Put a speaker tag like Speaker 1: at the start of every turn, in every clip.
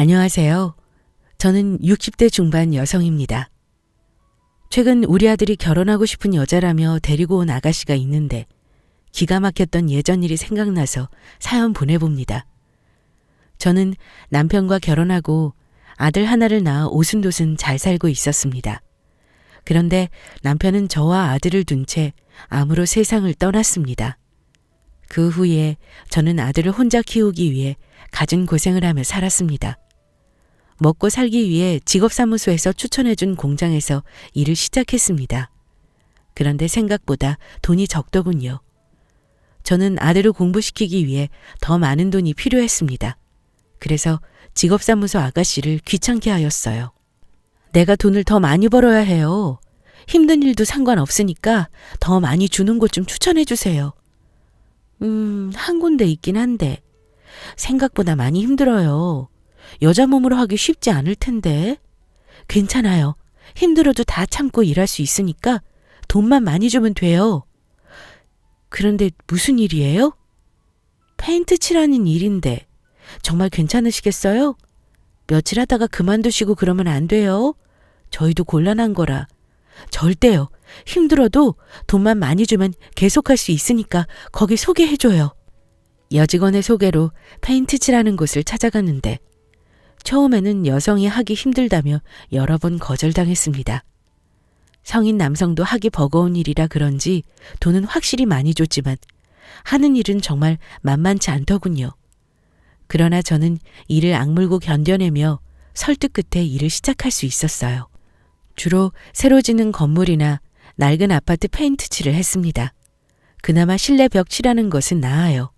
Speaker 1: 안녕하세요. 저는 60대 중반 여성입니다. 최근 우리 아들이 결혼하고 싶은 여자라며 데리고 온 아가씨가 있는데 기가 막혔던 예전 일이 생각나서 사연 보내봅니다. 저는 남편과 결혼하고 아들 하나를 낳아 오순도순 잘 살고 있었습니다. 그런데 남편은 저와 아들을 둔 채 암으로 세상을 떠났습니다. 그 후에 저는 아들을 혼자 키우기 위해 갖은 고생을 하며 살았습니다. 먹고 살기 위해 직업사무소에서 추천해준 공장에서 일을 시작했습니다. 그런데 생각보다 돈이 적더군요. 저는 아들을 공부시키기 위해 더 많은 돈이 필요했습니다. 그래서 직업사무소 아가씨를 귀찮게 하였어요. 내가 돈을 더 많이 벌어야 해요. 힘든 일도 상관없으니까 더 많이 주는 곳 좀 추천해 주세요. 한 군데 있긴 한데 생각보다 많이 힘들어요. 여자 몸으로 하기 쉽지 않을 텐데. 괜찮아요. 힘들어도 다 참고 일할 수 있으니까 돈만 많이 주면 돼요. 그런데 무슨 일이에요? 페인트 칠하는 일인데 정말 괜찮으시겠어요? 며칠 하다가 그만두시고 그러면 안 돼요. 저희도 곤란한 거라. 절대요. 힘들어도 돈만 많이 주면 계속할 수 있으니까 거기 소개해줘요. 여직원의 소개로 페인트 칠하는 곳을 찾아갔는데 처음에는 여성이 하기 힘들다며 여러 번 거절당했습니다. 성인 남성도 하기 버거운 일이라 그런지 돈은 확실히 많이 줬지만 하는 일은 정말 만만치 않더군요. 그러나 저는 일을 악물고 견뎌내며 설득 끝에 일을 시작할 수 있었어요. 주로 새로 짓는 건물이나 낡은 아파트 페인트 칠을 했습니다. 그나마 실내 벽 칠하는 것은 나아요.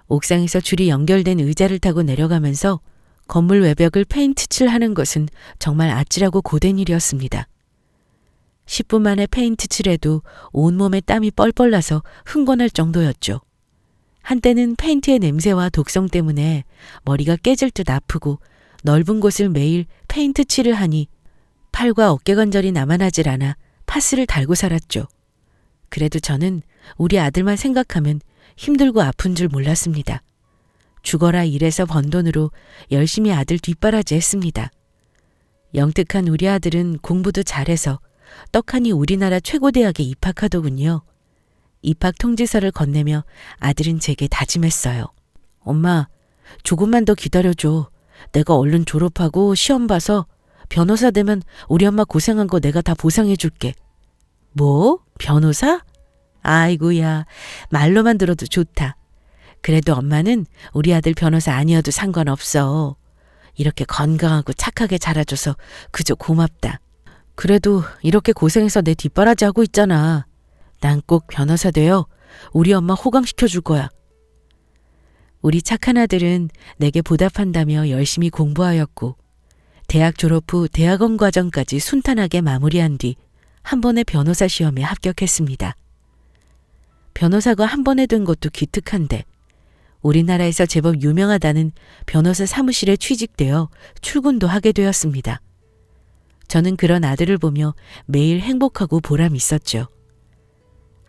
Speaker 1: 옥상에서 줄이 연결된 의자를 타고 내려가면서 건물 외벽을 페인트 칠하는 것은 정말 아찔하고 고된 일이었습니다. 10분 만에 페인트 칠해도 온몸에 땀이 뻘뻘 나서 흥건할 정도였죠. 한때는 페인트의 냄새와 독성 때문에 머리가 깨질 듯 아프고 넓은 곳을 매일 페인트 칠을 하니 팔과 어깨 관절이 남아나질 않아 파스를 달고 살았죠. 그래도 저는 우리 아들만 생각하면 힘들고 아픈 줄 몰랐습니다. 죽어라 일해서 번 돈으로 열심히 아들 뒷바라지 했습니다. 영특한 우리 아들은 공부도 잘해서 떡하니 우리나라 최고 대학에 입학하더군요. 입학 통지서를 건네며 아들은 제게 다짐했어요. 엄마, 조금만 더 기다려줘. 내가 얼른 졸업하고 시험 봐서 변호사 되면 우리 엄마 고생한 거 내가 다 보상해 줄게. 뭐? 변호사? 아이고야, 말로만 들어도 좋다. 그래도 엄마는 우리 아들 변호사 아니어도 상관없어. 이렇게 건강하고 착하게 자라줘서 그저 고맙다. 그래도 이렇게 고생해서 내 뒷바라지 하고 있잖아. 난 꼭 변호사 되어 우리 엄마 호강시켜 줄 거야. 우리 착한 아들은 내게 보답한다며 열심히 공부하였고 대학 졸업 후 대학원 과정까지 순탄하게 마무리한 뒤 한 번의 변호사 시험에 합격했습니다. 변호사가 한 번에 된 것도 기특한데 우리나라에서 제법 유명하다는 변호사 사무실에 취직되어 출근도 하게 되었습니다. 저는 그런 아들을 보며 매일 행복하고 보람 있었죠.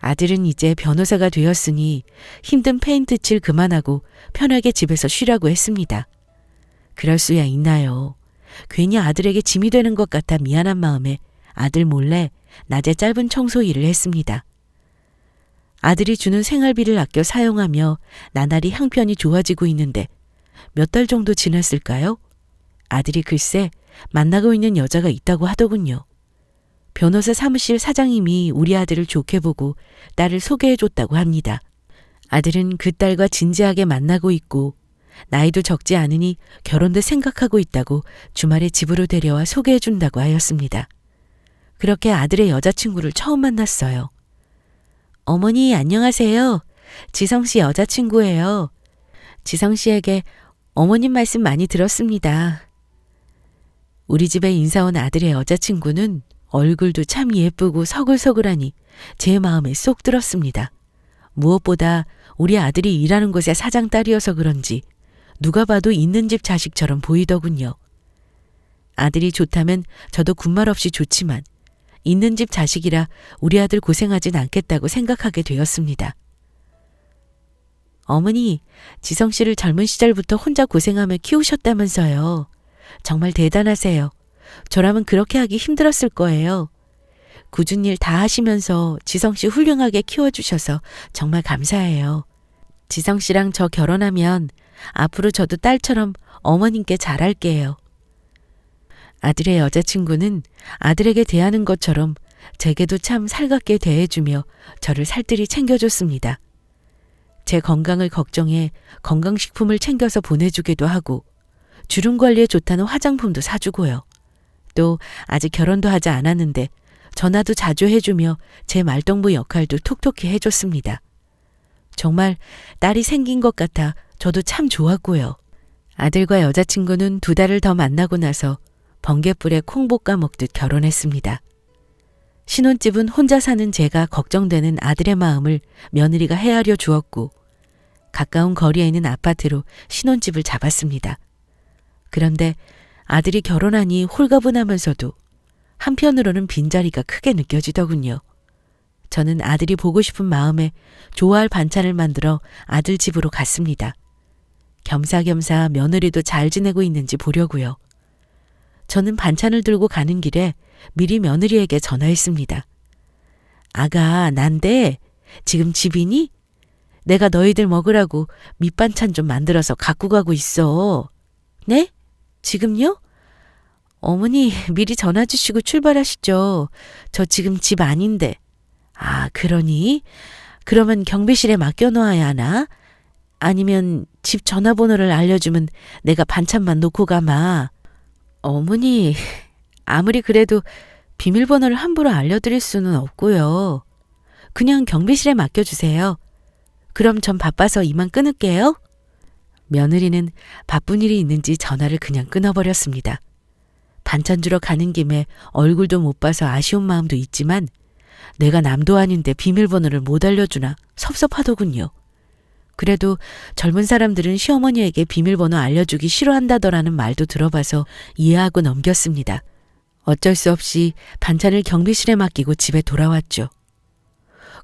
Speaker 1: 아들은 이제 변호사가 되었으니 힘든 페인트 칠 그만하고 편하게 집에서 쉬라고 했습니다. 그럴 수야 있나요? 괜히 아들에게 짐이 되는 것 같아 미안한 마음에 아들 몰래 낮에 짧은 청소 일을 했습니다. 아들이 주는 생활비를 아껴 사용하며 나날이 형편이 좋아지고 있는데 몇 달 정도 지났을까요? 아들이 글쎄 만나고 있는 여자가 있다고 하더군요. 변호사 사무실 사장님이 우리 아들을 좋게 보고 딸을 소개해줬다고 합니다. 아들은 그 딸과 진지하게 만나고 있고 나이도 적지 않으니 결혼도 생각하고 있다고 주말에 집으로 데려와 소개해준다고 하였습니다. 그렇게 아들의 여자친구를 처음 만났어요. 어머니 안녕하세요. 지성 씨 여자친구예요. 지성 씨에게 어머님 말씀 많이 들었습니다. 우리 집에 인사 온 아들의 여자친구는 얼굴도 참 예쁘고 서글서글하니 제 마음에 쏙 들었습니다. 무엇보다 우리 아들이 일하는 곳의 사장 딸이어서 그런지 누가 봐도 있는 집 자식처럼 보이더군요. 아들이 좋다면 저도 군말 없이 좋지만 있는 집 자식이라 우리 아들 고생하진 않겠다고 생각하게 되었습니다. 어머니, 지성 씨를 젊은 시절부터 혼자 고생하며 키우셨다면서요. 정말 대단하세요. 저라면 그렇게 하기 힘들었을 거예요. 굳은 일 다 하시면서 지성 씨 훌륭하게 키워주셔서 정말 감사해요. 지성 씨랑 저 결혼하면 앞으로 저도 딸처럼 어머님께 잘할게요. 아들의 여자친구는 아들에게 대하는 것처럼 제게도 참 살갑게 대해주며 저를 살뜰히 챙겨줬습니다. 제 건강을 걱정해 건강식품을 챙겨서 보내주기도 하고 주름 관리에 좋다는 화장품도 사주고요. 또 아직 결혼도 하지 않았는데 전화도 자주 해주며 제 말동무 역할도 톡톡히 해줬습니다. 정말 딸이 생긴 것 같아 저도 참 좋았고요. 아들과 여자친구는 2달을 더 만나고 나서 번갯불에 콩 볶아 먹듯 결혼했습니다. 신혼집은 혼자 사는 제가 걱정되는 아들의 마음을 며느리가 헤아려 주었고 가까운 거리에 있는 아파트로 신혼집을 잡았습니다. 그런데 아들이 결혼하니 홀가분하면서도 한편으로는 빈자리가 크게 느껴지더군요. 저는 아들이 보고 싶은 마음에 좋아할 반찬을 만들어 아들 집으로 갔습니다. 겸사겸사 며느리도 잘 지내고 있는지 보려고요. 저는 반찬을 들고 가는 길에 미리 며느리에게 전화했습니다. 아가, 난데 지금 집이니? 내가 너희들 먹으라고 밑반찬 좀 만들어서 갖고 가고 있어. 네? 지금요? 어머니 미리 전화 주시고 출발하시죠. 저 지금 집 아닌데. 아, 그러니? 그러면 경비실에 맡겨놓아야 하나? 아니면 집 전화번호를 알려주면 내가 반찬만 놓고 가마. 어머니, 아무리 그래도 비밀번호를 함부로 알려드릴 수는 없고요. 그냥 경비실에 맡겨주세요. 그럼 전 바빠서 이만 끊을게요. 며느리는 바쁜 일이 있는지 전화를 그냥 끊어버렸습니다. 반찬 주러 가는 김에 얼굴도 못 봐서 아쉬운 마음도 있지만 내가 남도 아닌데 비밀번호를 못 알려주나 섭섭하더군요. 그래도 젊은 사람들은 시어머니에게 비밀번호 알려주기 싫어한다더라는 말도 들어봐서 이해하고 넘겼습니다. 어쩔 수 없이 반찬을 경비실에 맡기고 집에 돌아왔죠.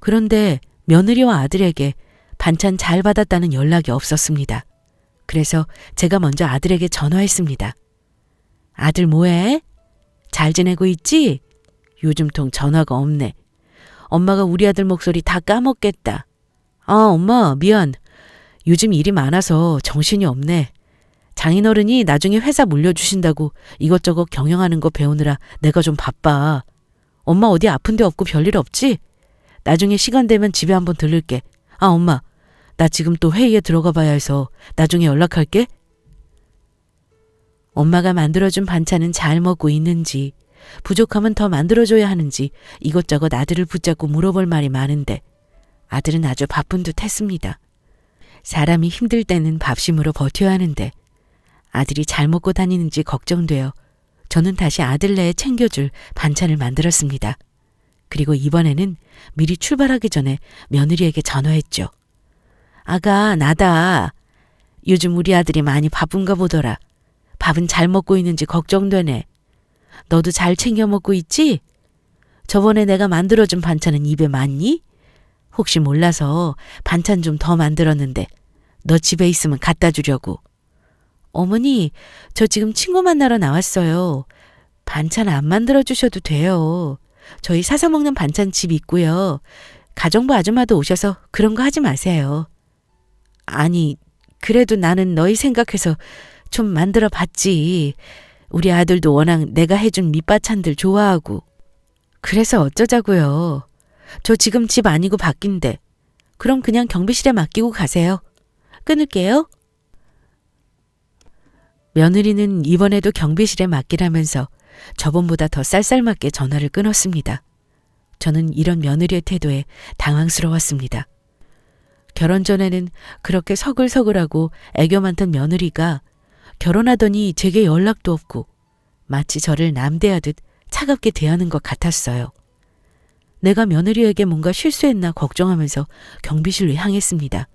Speaker 1: 그런데 며느리와 아들에게 반찬 잘 받았다는 연락이 없었습니다. 그래서 제가 먼저 아들에게 전화했습니다. 아들 뭐해? 잘 지내고 있지? 요즘 통 전화가 없네. 엄마가 우리 아들 목소리 다 까먹겠다. 아, 엄마 미안. 요즘 일이 많아서 정신이 없네. 장인어른이 나중에 회사 물려주신다고 이것저것 경영하는 거 배우느라 내가 좀 바빠. 엄마 어디 아픈 데 없고 별일 없지? 나중에 시간 되면 집에 한번 들를게. 아, 엄마. 나 지금 또 회의에 들어가 봐야 해서 나중에 연락할게. 엄마가 만들어준 반찬은 잘 먹고 있는지, 부족하면 더 만들어줘야 하는지 이것저것 아들을 붙잡고 물어볼 말이 많은데 아들은 아주 바쁜 듯 했습니다. 사람이 힘들 때는 밥심으로 버텨야 하는데 아들이 잘 먹고 다니는지 걱정되어 저는 다시 아들네에 챙겨줄 반찬을 만들었습니다. 그리고 이번에는 미리 출발하기 전에 며느리에게 전화했죠. 아가, 나다. 요즘 우리 아들이 많이 바쁜가 보더라. 밥은 잘 먹고 있는지 걱정되네. 너도 잘 챙겨 먹고 있지? 저번에 내가 만들어준 반찬은 입에 맞니? 혹시 몰라서 반찬 좀 더 만들었는데 너 집에 있으면 갖다 주려고. 어머니, 저 지금 친구 만나러 나왔어요. 반찬 안 만들어 주셔도 돼요. 저희 사서 먹는 반찬집 있고요. 가정부 아줌마도 오셔서 그런 거 하지 마세요. 아니, 그래도 나는 너희 생각해서 좀 만들어 봤지. 우리 아들도 워낙 내가 해준 밑반찬들 좋아하고. 그래서 어쩌자고요. 저 지금 집 아니고 밖인데. 그럼 그냥 경비실에 맡기고 가세요. 끊을게요. 며느리는 이번에도 경비실에 맡기라면서 저번보다 더 쌀쌀맞게 전화를 끊었습니다. 저는 이런 며느리의 태도에 당황스러웠습니다. 결혼 전에는 그렇게 서글서글하고 애교 많던 며느리가 결혼하더니 제게 연락도 없고 마치 저를 남대하듯 차갑게 대하는 것 같았어요. 내가 며느리에게 뭔가 실수했나 걱정하면서 경비실로 향했습니다.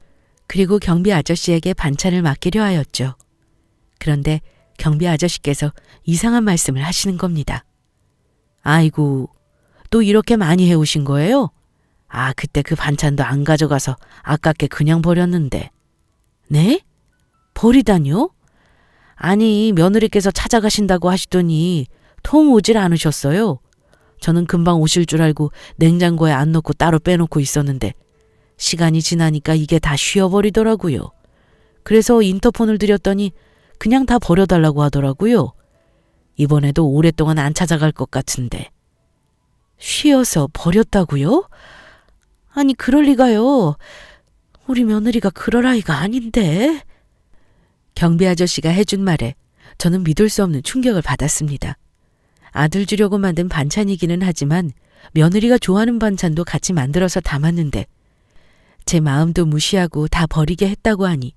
Speaker 1: 그리고 경비 아저씨에게 반찬을 맡기려 하였죠. 그런데 경비 아저씨께서 이상한 말씀을 하시는 겁니다. 아이고, 또 이렇게 많이 해오신 거예요? 아, 그때 그 반찬도 안 가져가서 아깝게 그냥 버렸는데. 네? 버리다뇨? 아니, 며느리께서 찾아가신다고 하시더니 통 오질 않으셨어요. 저는 금방 오실 줄 알고 냉장고에 안 넣고 따로 빼놓고 있었는데 시간이 지나니까 이게 다 쉬어버리더라고요. 그래서 인터폰을 드렸더니 그냥 다 버려달라고 하더라고요. 이번에도 오랫동안 안 찾아갈 것 같은데. 쉬어서 버렸다고요? 아니, 그럴 리가요. 우리 며느리가 그럴 아이가 아닌데. 경비 아저씨가 해준 말에 저는 믿을 수 없는 충격을 받았습니다. 아들 주려고 만든 반찬이기는 하지만 며느리가 좋아하는 반찬도 같이 만들어서 담았는데 제 마음도 무시하고 다 버리게 했다고 하니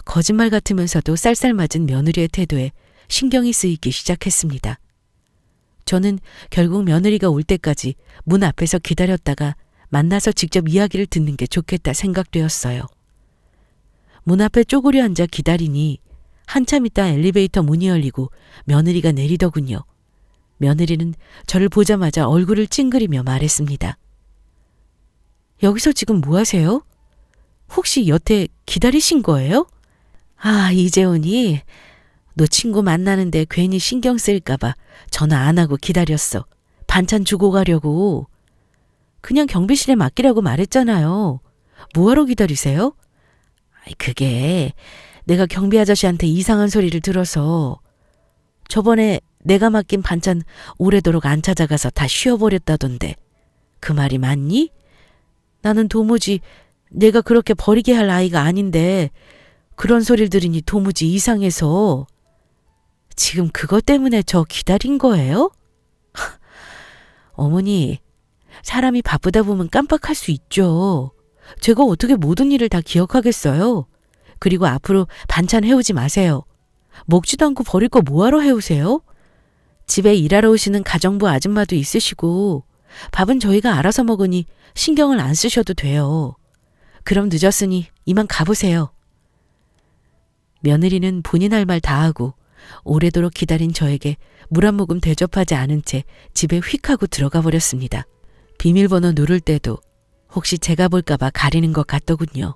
Speaker 1: 거짓말 같으면서도 쌀쌀맞은 며느리의 태도에 신경이 쓰이기 시작했습니다. 저는 결국 며느리가 올 때까지 문 앞에서 기다렸다가 만나서 직접 이야기를 듣는 게 좋겠다 생각되었어요. 문 앞에 쪼그려 앉아 기다리니 한참 있다 엘리베이터 문이 열리고 며느리가 내리더군요. 며느리는 저를 보자마자 얼굴을 찡그리며 말했습니다. 여기서 지금 뭐 하세요? 혹시 여태 기다리신 거예요? 아, 이재훈이 너 친구 만나는데 괜히 신경 쓰일까봐 전화 안 하고 기다렸어. 반찬 주고 가려고. 그냥 경비실에 맡기라고 말했잖아요. 뭐하러 기다리세요? 그게 내가 경비 아저씨한테 이상한 소리를 들어서 저번에 내가 맡긴 반찬 오래도록 안 찾아가서 다 쉬어버렸다던데 그 말이 맞니? 나는 도무지 내가 그렇게 버리게 할 아이가 아닌데 그런 소리를 들으니 도무지 이상해서 지금 그것 때문에 저 기다린 거예요? 어머니, 사람이 바쁘다 보면 깜빡할 수 있죠. 제가 어떻게 모든 일을 다 기억하겠어요? 그리고 앞으로 반찬 해오지 마세요. 먹지도 않고 버릴 거 뭐하러 해오세요? 집에 일하러 오시는 가정부 아줌마도 있으시고 밥은 저희가 알아서 먹으니 신경을 안 쓰셔도 돼요. 그럼 늦었으니 이만 가보세요. 며느리는 본인 할 말 다 하고 오래도록 기다린 저에게 물 한 모금 대접하지 않은 채 집에 휙 하고 들어가 버렸습니다. 비밀번호 누를 때도 혹시 제가 볼까봐 가리는 것 같더군요.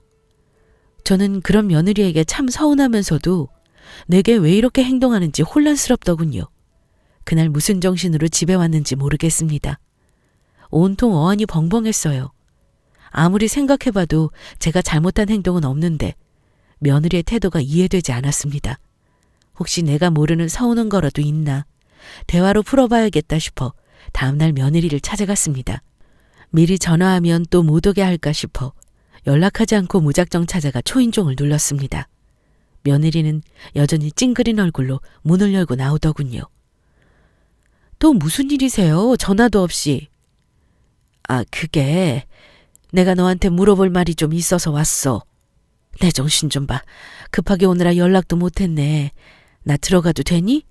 Speaker 1: 저는 그런 며느리에게 참 서운하면서도 내게 왜 이렇게 행동하는지 혼란스럽더군요. 그날 무슨 정신으로 집에 왔는지 모르겠습니다. 온통 어안이 벙벙했어요. 아무리 생각해봐도 제가 잘못한 행동은 없는데 며느리의 태도가 이해되지 않았습니다. 혹시 내가 모르는 서운한 거라도 있나 대화로 풀어봐야겠다 싶어 다음날 며느리를 찾아갔습니다. 미리 전화하면 또 못 오게 할까 싶어 연락하지 않고 무작정 찾아가 초인종을 눌렀습니다. 며느리는 여전히 찡그린 얼굴로 문을 열고 나오더군요. 또 무슨 일이세요? 전화도 없이. 아, 그게 내가 너한테 물어볼 말이 좀 있어서 왔어. 내 정신 좀 봐. 급하게 오느라 연락도 못했네. 나 들어가도 되니?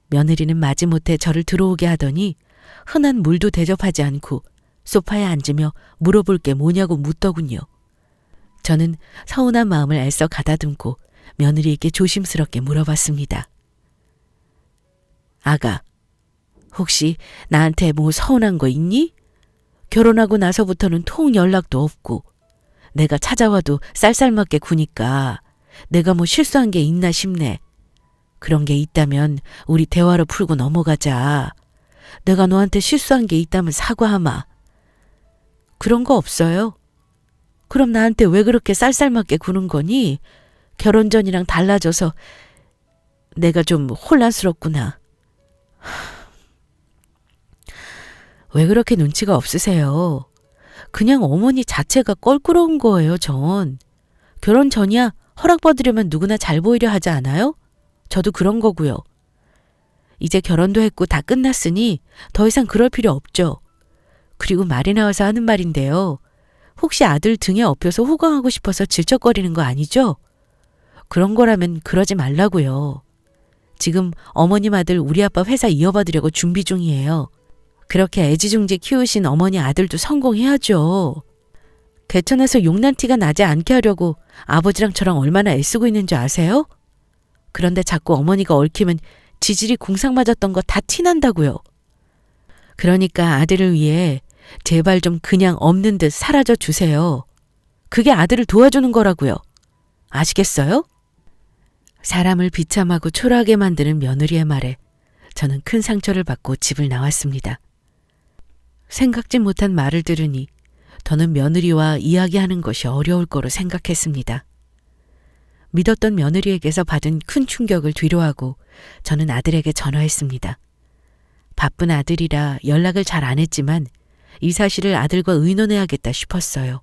Speaker 1: 며느리는 마지못해 저를 들어오게 하더니 흔한 물도 대접하지 않고 소파에 앉으며 물어볼 게 뭐냐고 묻더군요. 저는 서운한 마음을 애써 가다듬고 며느리에게 조심스럽게 물어봤습니다. 아가, 혹시 나한테 뭐 서운한 거 있니? 결혼하고 나서부터는 통 연락도 없고 내가 찾아와도 쌀쌀맞게 구니까 내가 뭐 실수한 게 있나 싶네. 그런 게 있다면 우리 대화로 풀고 넘어가자. 내가 너한테 실수한 게 있다면 사과하마. 그런 거 없어요. 그럼 나한테 왜 그렇게 쌀쌀맞게 구는 거니? 결혼 전이랑 달라져서 내가 좀 혼란스럽구나. 왜 그렇게 눈치가 없으세요? 그냥 어머니 자체가 껄끄러운 거예요, 전. 결혼 전이야 허락받으려면 누구나 잘 보이려 하지 않아요? 저도 그런 거고요. 이제 결혼도 했고 다 끝났으니 더 이상 그럴 필요 없죠. 그리고 말이 나와서 하는 말인데요. 혹시 아들 등에 업혀서 호강하고 싶어서 질척거리는 거 아니죠? 그런 거라면 그러지 말라고요. 지금 어머님 아들 우리 아빠 회사 이어받으려고 준비 중이에요. 그렇게 애지중지 키우신 어머니 아들도 성공해야죠. 개천에서 용난티가 나지 않게 하려고 아버지랑 저랑 얼마나 애쓰고 있는 줄 아세요? 그런데 자꾸 어머니가 얽히면 지질이 궁상 맞았던 거 다 티난다고요. 그러니까 아들을 위해 제발 좀 그냥 없는 듯 사라져 주세요. 그게 아들을 도와주는 거라고요. 아시겠어요? 사람을 비참하고 초라하게 만드는 며느리의 말에 저는 큰 상처를 받고 집을 나왔습니다. 생각지 못한 말을 들으니 더는 며느리와 이야기하는 것이 어려울 거로 생각했습니다. 믿었던 며느리에게서 받은 큰 충격을 뒤로하고 저는 아들에게 전화했습니다. 바쁜 아들이라 연락을 잘 안 했지만 이 사실을 아들과 의논해야겠다 싶었어요.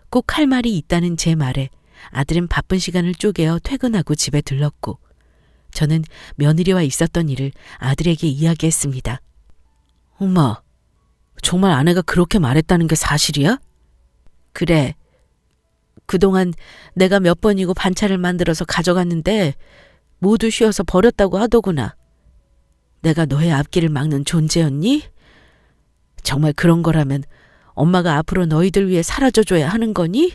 Speaker 1: 꼭 할 말이 있다는 제 말에 아들은 바쁜 시간을 쪼개어 퇴근하고 집에 들렀고 저는 며느리와 있었던 일을 아들에게 이야기했습니다. 엄마, 정말 아내가 그렇게 말했다는 게 사실이야? 그래. 그동안 내가 몇 번이고 반찬을 만들어서 가져갔는데 모두 쉬어서 버렸다고 하더구나. 내가 너의 앞길을 막는 존재였니? 정말 그런 거라면 엄마가 앞으로 너희들 위해 사라져줘야 하는 거니?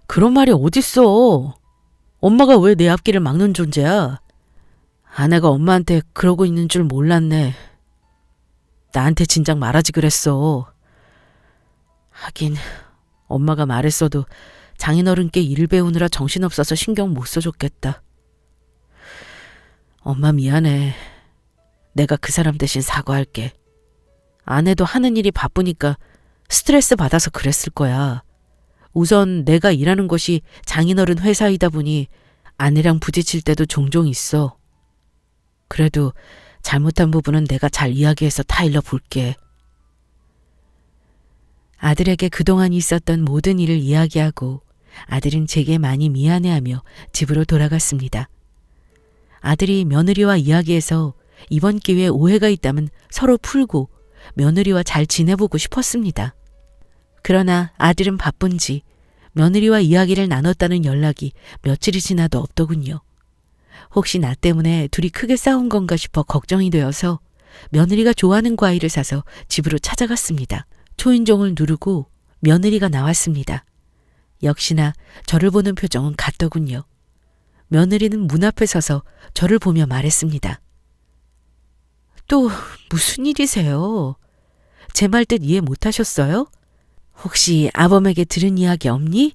Speaker 1: 그런 말이 어딨어. 엄마가 왜 내 앞길을 막는 존재야? 아내가 엄마한테 그러고 있는 줄 몰랐네. 나한테 진작 말하지 그랬어. 하긴 엄마가 말했어도 장인어른께 일 배우느라 정신없어서 신경 못 써줬겠다. 엄마 미안해. 내가 그 사람 대신 사과할게. 아내도 하는 일이 바쁘니까 스트레스 받아서 그랬을 거야. 우선 내가 일하는 곳이 장인어른 회사이다 보니 아내랑 부딪힐 때도 종종 있어. 그래도 잘못한 부분은 내가 잘 이야기해서 타일러 볼게. 아들에게 그동안 있었던 모든 일을 이야기하고 아들은 제게 많이 미안해하며 집으로 돌아갔습니다. 아들이 며느리와 이야기해서 이번 기회에 오해가 있다면 서로 풀고 며느리와 잘 지내보고 싶었습니다. 그러나 아들은 바쁜지 며느리와 이야기를 나눴다는 연락이 며칠이 지나도 없더군요. 혹시 나 때문에 둘이 크게 싸운 건가 싶어 걱정이 되어서 며느리가 좋아하는 과일을 사서 집으로 찾아갔습니다. 초인종을 누르고 며느리가 나왔습니다. 역시나 저를 보는 표정은 같더군요. 며느리는 문 앞에 서서 저를 보며 말했습니다. 또 무슨 일이세요? 제 말 뜻 이해 못하셨어요? 혹시 아범에게 들은 이야기 없니?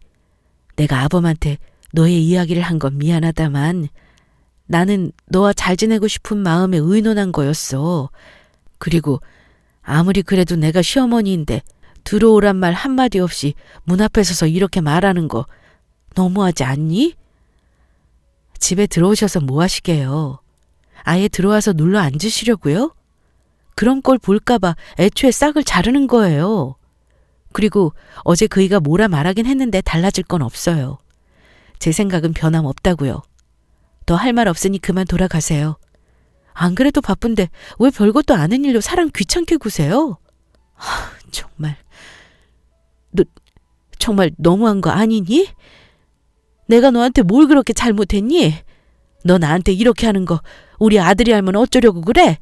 Speaker 1: 내가 아범한테 너의 이야기를 한 건 미안하다만 나는 너와 잘 지내고 싶은 마음에 의논한 거였어. 그리고 아무리 그래도 내가 시어머니인데 들어오란 말 한마디 없이 문 앞에 서서 이렇게 말하는 거 너무하지 않니? 집에 들어오셔서 뭐 하시게요? 아예 들어와서 눌러 앉으시려고요? 그런 꼴 볼까봐 애초에 싹을 자르는 거예요. 그리고 어제 그이가 뭐라 말하긴 했는데 달라질 건 없어요. 제 생각은 변함없다고요. 더 할 말 없으니 그만 돌아가세요. 안 그래도 바쁜데 왜 별것도 아닌 일로 사람 귀찮게 구세요? 정말 너 정말 너무한 거 아니니? 내가 너한테 뭘 그렇게 잘못했니? 너 나한테 이렇게 하는 거 우리 아들이 알면 어쩌려고 그래?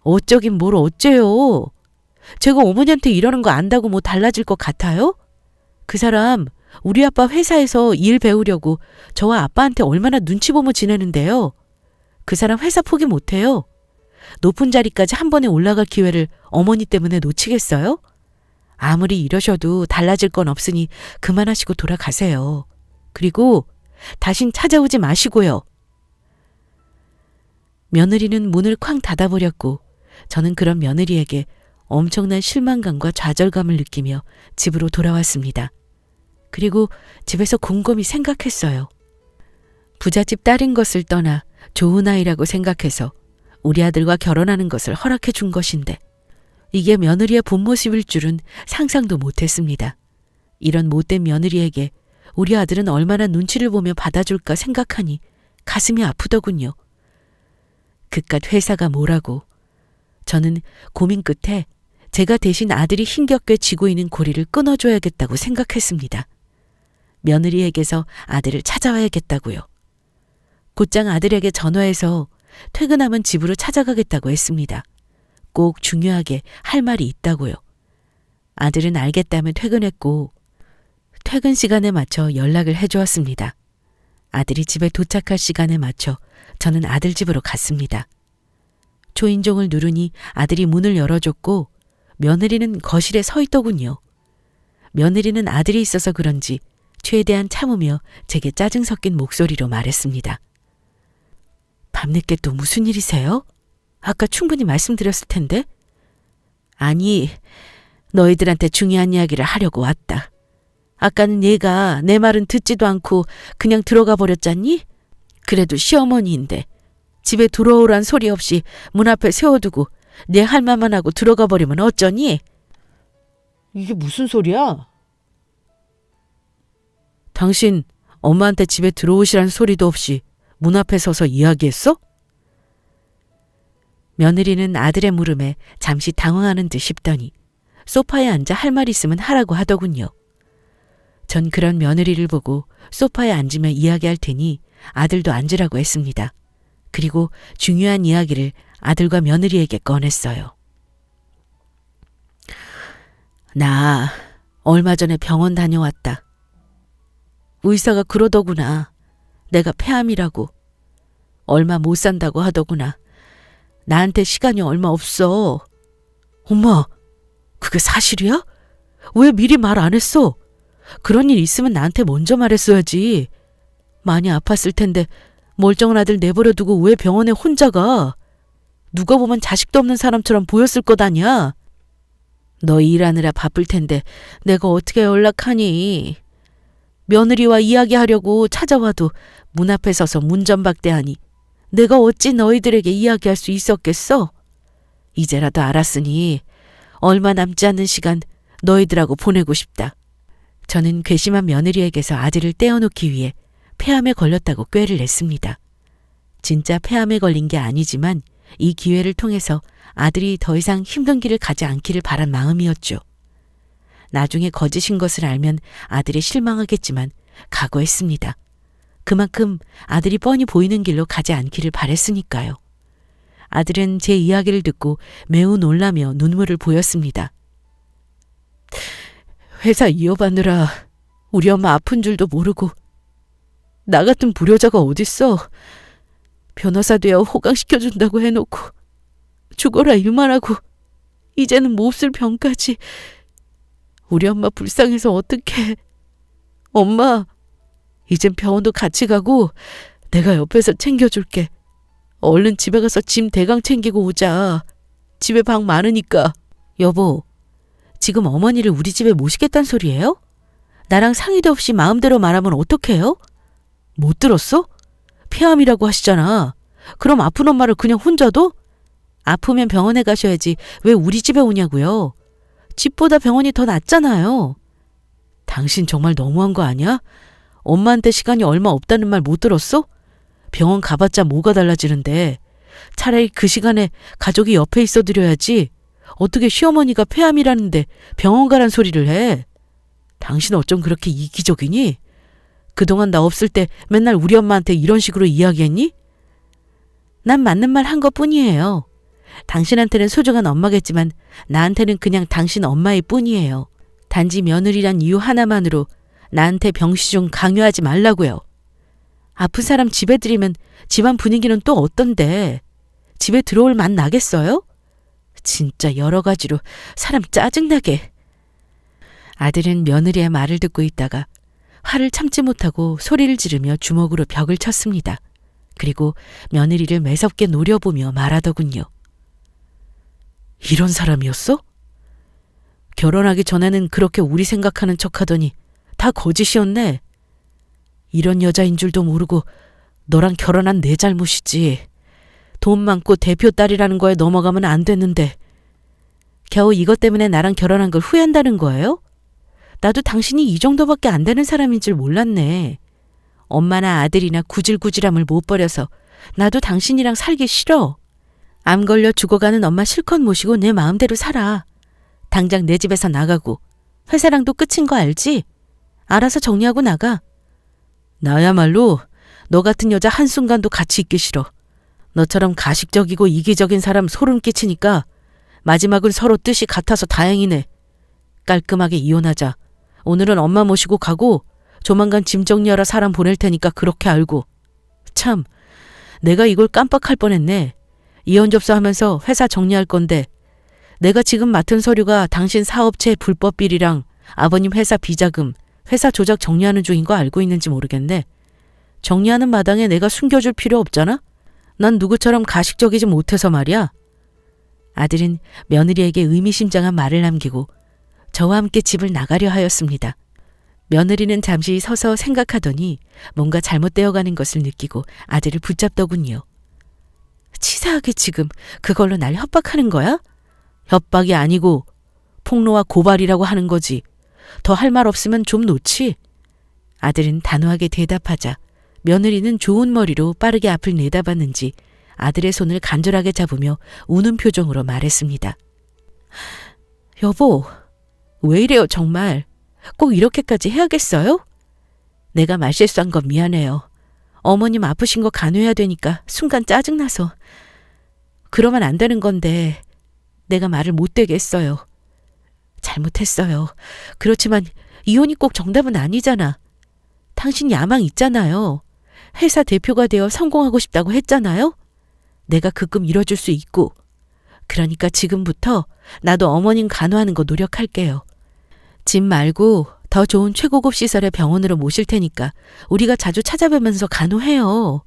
Speaker 1: 어쩌긴 뭘 어째요. 제가 어머니한테 이러는 거 안다고 뭐 달라질 것 같아요? 그 사람 우리 아빠 회사에서 일 배우려고 저와 아빠한테 얼마나 눈치 보며 지내는데요. 그 사람 회사 포기 못해요. 높은 자리까지 한 번에 올라갈 기회를 어머니 때문에 놓치겠어요? 아무리 이러셔도 달라질 건 없으니 그만하시고 돌아가세요. 그리고 다신 찾아오지 마시고요. 며느리는 문을 쾅 닫아버렸고 저는 그런 며느리에게 엄청난 실망감과 좌절감을 느끼며 집으로 돌아왔습니다. 그리고 집에서 곰곰이 생각했어요. 부잣집 딸인 것을 떠나 좋은 아이라고 생각해서 우리 아들과 결혼하는 것을 허락해 준 것인데 이게 며느리의 본 모습일 줄은 상상도 못했습니다. 이런 못된 며느리에게 우리 아들은 얼마나 눈치를 보며 받아줄까 생각하니 가슴이 아프더군요. 그깟 회사가 뭐라고. 저는 고민 끝에 제가 대신 아들이 힘겹게 쥐고 있는 고리를 끊어줘야겠다고 생각했습니다. 며느리에게서 아들을 찾아와야겠다고요. 곧장 아들에게 전화해서 퇴근하면 집으로 찾아가겠다고 했습니다. 꼭 중요하게 할 말이 있다고요. 아들은 알겠다며 퇴근했고 퇴근 시간에 맞춰 연락을 해주었습니다. 아들이 집에 도착할 시간에 맞춰 저는 아들 집으로 갔습니다. 초인종을 누르니 아들이 문을 열어줬고 며느리는 거실에 서 있더군요. 며느리는 아들이 있어서 그런지 최대한 참으며 제게 짜증 섞인 목소리로 말했습니다. 밤늦게 또 무슨 일이세요? 아까 충분히 말씀드렸을 텐데. 아니, 너희들한테 중요한 이야기를 하려고 왔다. 아까는 얘가 내 말은 듣지도 않고 그냥 들어가 버렸잖니? 그래도 시어머니인데 집에 들어오란 소리 없이 문 앞에 세워두고 내 할 말만 하고 들어가 버리면 어쩌니?
Speaker 2: 이게 무슨 소리야?
Speaker 1: 당신 엄마한테 집에 들어오시란 소리도 없이 문 앞에 서서 이야기했어? 며느리는 아들의 물음에 잠시 당황하는 듯 싶더니 소파에 앉아 할 말 있으면 하라고 하더군요. 전 그런 며느리를 보고 소파에 앉으며 이야기할 테니 아들도 앉으라고 했습니다. 그리고 중요한 이야기를 아들과 며느리에게 꺼냈어요. 나 얼마 전에 병원 다녀왔다. 의사가 그러더구나. 내가 폐암이라고. 얼마 못 산다고 하더구나. 나한테 시간이 얼마 없어. 엄마, 그게 사실이야? 왜 미리 말 안 했어? 그런 일 있으면 나한테 먼저 말했어야지. 많이 아팠을 텐데 멀쩡한 아들 내버려 두고 왜 병원에 혼자 가? 누가 보면 자식도 없는 사람처럼 보였을 것 아니야. 너 일하느라 바쁠 텐데 내가 어떻게 연락하니? 며느리와 이야기하려고 찾아와도 문 앞에 서서 문전박대하니 내가 어찌 너희들에게 이야기할 수 있었겠어? 이제라도 알았으니 얼마 남지 않는 시간 너희들하고 보내고 싶다. 저는 괘씸한 며느리에게서 아들을 떼어놓기 위해 폐암에 걸렸다고 꾀를 냈습니다. 진짜 폐암에 걸린 게 아니지만 이 기회를 통해서 아들이 더 이상 힘든 길을 가지 않기를 바란 마음이었죠. 나중에 거짓인 것을 알면 아들이 실망하겠지만 각오했습니다. 그만큼 아들이 뻔히 보이는 길로 가지 않기를 바랬으니까요. 아들은 제 이야기를 듣고 매우 놀라며 눈물을 보였습니다. 회사 이어받느라 우리 엄마 아픈 줄도 모르고 나 같은 불효자가 어딨어. 변호사 되어 호강시켜준다고 해놓고 죽어라 일만 하고 이제는 몹쓸 병까지. 우리 엄마 불쌍해서 어떡해. 엄마, 이젠 병원도 같이 가고 내가 옆에서 챙겨줄게. 얼른 집에 가서 짐 대강 챙기고 오자. 집에 방 많으니까. 여보, 지금 어머니를 우리 집에 모시겠단 소리예요? 나랑 상의도 없이 마음대로 말하면 어떡해요? 못 들었어? 폐암이라고 하시잖아. 그럼 아픈 엄마를 그냥 혼자 둬? 아프면 병원에 가셔야지 왜 우리 집에 오냐고요. 집보다 병원이 더 낫잖아요. 당신 정말 너무한 거 아니야? 엄마한테 시간이 얼마 없다는 말 못 들었어? 병원 가봤자 뭐가 달라지는데 차라리 그 시간에 가족이 옆에 있어 드려야지. 어떻게 시어머니가 폐암이라는데 병원 가란 소리를 해. 당신 어쩜 그렇게 이기적이니? 그동안 나 없을 때 맨날 우리 엄마한테 이런 식으로 이야기했니? 난 맞는 말 한 것뿐이에요. 당신한테는 소중한 엄마겠지만 나한테는 그냥 당신 엄마일 뿐이에요. 단지 며느리란 이유 하나만으로 나한테 병시 좀 강요하지 말라고요. 아픈 사람 집에 들이면 집안 분위기는 또 어떤데? 집에 들어올 맛 나겠어요? 진짜 여러 가지로 사람 짜증나게. 아들은 며느리의 말을 듣고 있다가 화를 참지 못하고 소리를 지르며 주먹으로 벽을 쳤습니다. 그리고 며느리를 매섭게 노려보며 말하더군요. 이런 사람이었어? 결혼하기 전에는 그렇게 우리 생각하는 척하더니 다 거짓이었네. 이런 여자인 줄도 모르고 너랑 결혼한 내 잘못이지. 돈 많고 대표 딸이라는 거에 넘어가면 안 됐는데 겨우 이것 때문에 나랑 결혼한 걸 후회한다는 거예요? 나도 당신이 이 정도밖에 안 되는 사람인 줄 몰랐네. 엄마나 아들이나 구질구질함을 못 버려서 나도 당신이랑 살기 싫어. 암 걸려 죽어가는 엄마 실컷 모시고 내 마음대로 살아. 당장 내 집에서 나가고 회사랑도 끝인 거 알지? 알아서 정리하고 나가. 나야말로 너 같은 여자 한순간도 같이 있기 싫어. 너처럼 가식적이고 이기적인 사람 소름 끼치니까 마지막은 서로 뜻이 같아서 다행이네. 깔끔하게 이혼하자. 오늘은 엄마 모시고 가고 조만간 짐 정리하러 사람 보낼 테니까 그렇게 알고. 참, 내가 이걸 깜빡할 뻔했네. 이혼 접수하면서 회사 정리할 건데 내가 지금 맡은 서류가 당신 사업체 불법 비리랑 아버님 회사 비자금, 회사 조작 정리하는 중인 거 알고 있는지 모르겠네. 정리하는 마당에 내가 숨겨줄 필요 없잖아? 난 누구처럼 가식적이지 못해서 말이야. 아들은 며느리에게 의미심장한 말을 남기고 저와 함께 집을 나가려 하였습니다. 며느리는 잠시 서서 생각하더니 뭔가 잘못되어 가는 것을 느끼고 아들을 붙잡더군요. 치사하게 지금 그걸로 날 협박하는 거야? 협박이 아니고 폭로와 고발이라고 하는 거지. 더 할 말 없으면 좀 놓지. 아들은 단호하게 대답하자 며느리는 좋은 머리로 빠르게 앞을 내다봤는지 아들의 손을 간절하게 잡으며 우는 표정으로 말했습니다. 여보, 왜 이래요 정말. 꼭 이렇게까지 해야겠어요? 내가 말실수한 건 미안해요. 어머님 아프신 거 간호해야 되니까 순간 짜증나서. 그러면 안 되는 건데 내가 말을 못되게 했어요. 잘못했어요. 그렇지만 이혼이 꼭 정답은 아니잖아. 당신 야망 있잖아요. 회사 대표가 되어 성공하고 싶다고 했잖아요. 내가 그 꿈 이뤄줄 수 있고. 그러니까 지금부터 나도 어머님 간호하는 거 노력할게요. 집 말고 더 좋은 최고급 시설의 병원으로 모실 테니까 우리가 자주 찾아뵈면서 간호해요.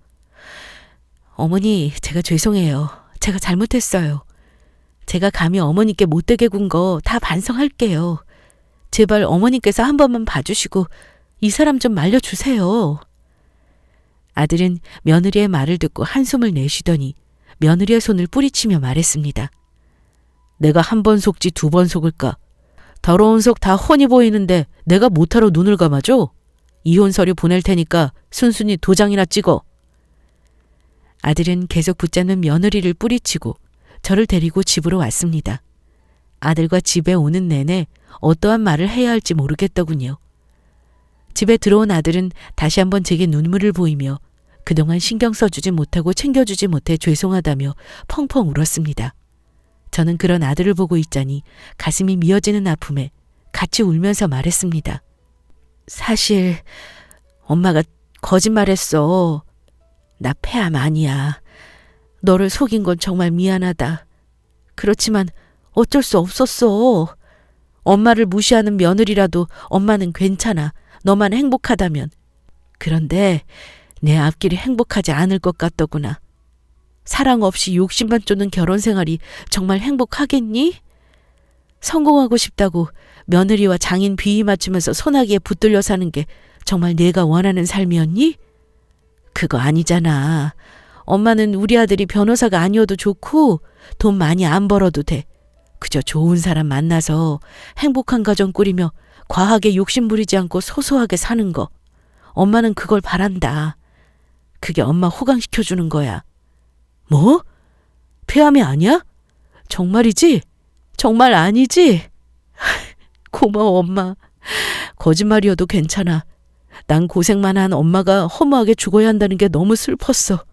Speaker 1: 어머니, 제가 죄송해요. 제가 잘못했어요. 제가 감히 어머니께 못되게 군 거 다 반성할게요. 제발 어머니께서 한 번만 봐주시고 이 사람 좀 말려주세요. 아들은 며느리의 말을 듣고 한숨을 내쉬더니 며느리의 손을 뿌리치며 말했습니다. 내가 한 번 속지 두 번 속을까? 더러운 속 다 훤히 보이는데 내가 못하러 눈을 감아줘? 이혼 서류 보낼 테니까 순순히 도장이나 찍어. 아들은 계속 붙잡는 며느리를 뿌리치고 저를 데리고 집으로 왔습니다. 아들과 집에 오는 내내 어떠한 말을 해야 할지 모르겠더군요. 집에 들어온 아들은 다시 한번 제게 눈물을 보이며 그동안 신경 써주지 못하고 챙겨주지 못해 죄송하다며 펑펑 울었습니다. 저는 그런 아들을 보고 있자니 가슴이 미어지는 아픔에 같이 울면서 말했습니다. 사실 엄마가 거짓말했어. 나 폐암 아니야. 너를 속인 건 정말 미안하다. 그렇지만 어쩔 수 없었어. 엄마를 무시하는 며느리라도 엄마는 괜찮아. 너만 행복하다면. 그런데 내 앞길이 행복하지 않을 것 같더구나. 사랑 없이 욕심만 쫓는 결혼 생활이 정말 행복하겠니? 성공하고 싶다고 며느리와 장인 비위 맞추면서 소나기에 붙들려 사는 게 정말 내가 원하는 삶이었니? 그거 아니잖아. 엄마는 우리 아들이 변호사가 아니어도 좋고 돈 많이 안 벌어도 돼. 그저 좋은 사람 만나서 행복한 가정 꾸리며 과하게 욕심 부리지 않고 소소하게 사는 거. 엄마는 그걸 바란다. 그게 엄마 호강시켜주는 거야. 뭐? 폐암이 아니야? 정말이지? 정말 아니지? 고마워 엄마. 거짓말이어도 괜찮아. 난 고생만 한 엄마가 허무하게 죽어야 한다는 게 너무 슬펐어.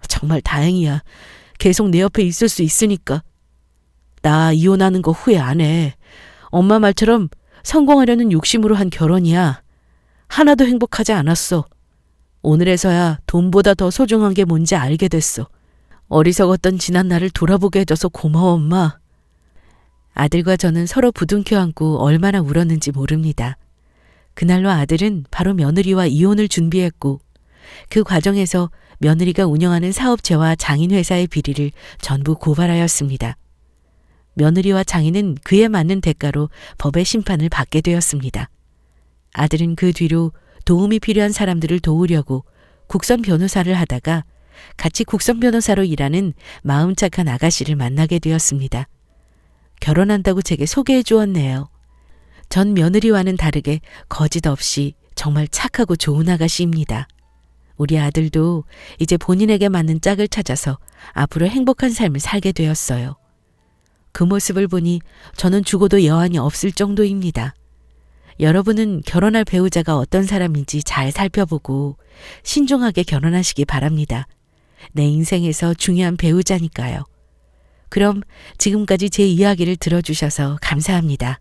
Speaker 1: 정말 다행이야. 계속 내 옆에 있을 수 있으니까. 나 이혼하는 거 후회 안 해. 엄마 말처럼 성공하려는 욕심으로 한 결혼이야. 하나도 행복하지 않았어. 오늘에서야 돈보다 더 소중한 게 뭔지 알게 됐어. 어리석었던 지난 날을 돌아보게 해줘서 고마워 엄마. 아들과 저는 서로 부둥켜 안고 얼마나 울었는지 모릅니다. 그날로 아들은 바로 며느리와 이혼을 준비했고 그 과정에서 며느리가 운영하는 사업체와 장인회사의 비리를 전부 고발하였습니다. 며느리와 장인은 그에 맞는 대가로 법의 심판을 받게 되었습니다. 아들은 그 뒤로 도움이 필요한 사람들을 도우려고 국선 변호사를 하다가 같이 국선 변호사로 일하는 마음 착한 아가씨를 만나게 되었습니다. 결혼한다고 제게 소개해 주었네요. 전 며느리와는 다르게 거짓 없이 정말 착하고 좋은 아가씨입니다. 우리 아들도 이제 본인에게 맞는 짝을 찾아서 앞으로 행복한 삶을 살게 되었어요. 그 모습을 보니 저는 죽어도 여한이 없을 정도입니다. 여러분은 결혼할 배우자가 어떤 사람인지 잘 살펴보고 신중하게 결혼하시기 바랍니다. 내 인생에서 중요한 배우자니까요. 그럼 지금까지 제 이야기를 들어주셔서 감사합니다.